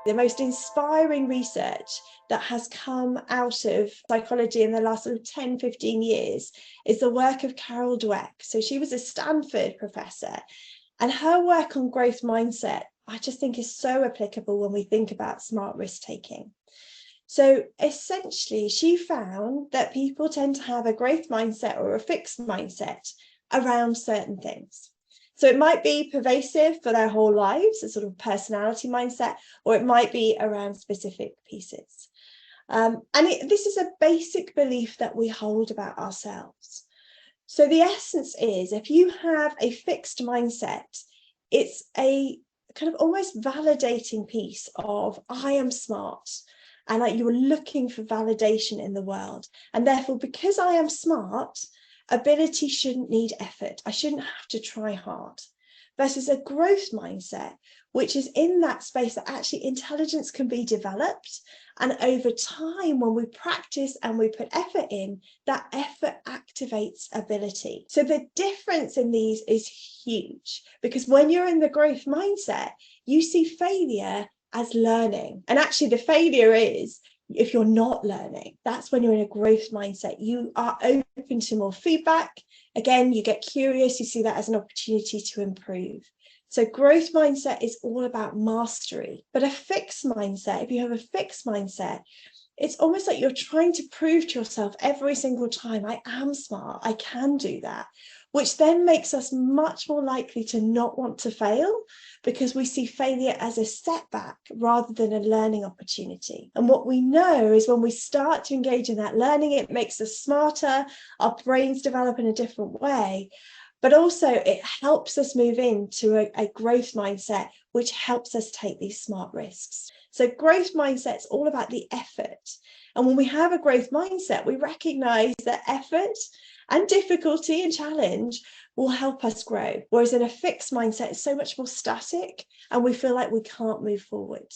The most inspiring research that has come out of psychology in the last sort of 10, 15 years is the work of Carol Dweck. So she was a Stanford professor, and her work on growth mindset, I just think, is so applicable when we think about smart risk taking. So essentially, she found that people tend to have a growth mindset or a fixed mindset around certain things. So it might be pervasive for their whole lives, a sort of personality mindset, or it might be around specific pieces. This is a basic belief that we hold about ourselves. So the essence is, if you have a fixed mindset, it's a kind of almost validating piece of, I am smart, and like you're looking for validation in the world. And therefore, because I am smart, ability shouldn't need effort. I shouldn't have to try hard. Versus a growth mindset, which is in that space that actually intelligence can be developed. And over time, when we practice and we put effort in, that effort activates ability. So the difference in these is huge, because when you're in the growth mindset, you see failure as learning. And actually the failure is, if you're not learning, that's when you're in a growth mindset. You are open to more feedback. Again, you get curious, you see that as an opportunity to improve. So growth mindset is all about mastery. But a fixed mindset, if you have a fixed mindset, it's almost like you're trying to prove to yourself every single time, I am smart, I can do that, which then makes us much more likely to not want to fail, because we see failure as a setback rather than a learning opportunity. And what we know is when we start to engage in that learning, it makes us smarter, our brains develop in a different way, but also it helps us move into a growth mindset, which helps us take these smart risks. So growth mindset is all about the effort. And when we have a growth mindset, we recognize that effort and difficulty and challenge will help us grow. Whereas in a fixed mindset, it's so much more static and we feel like we can't move forward.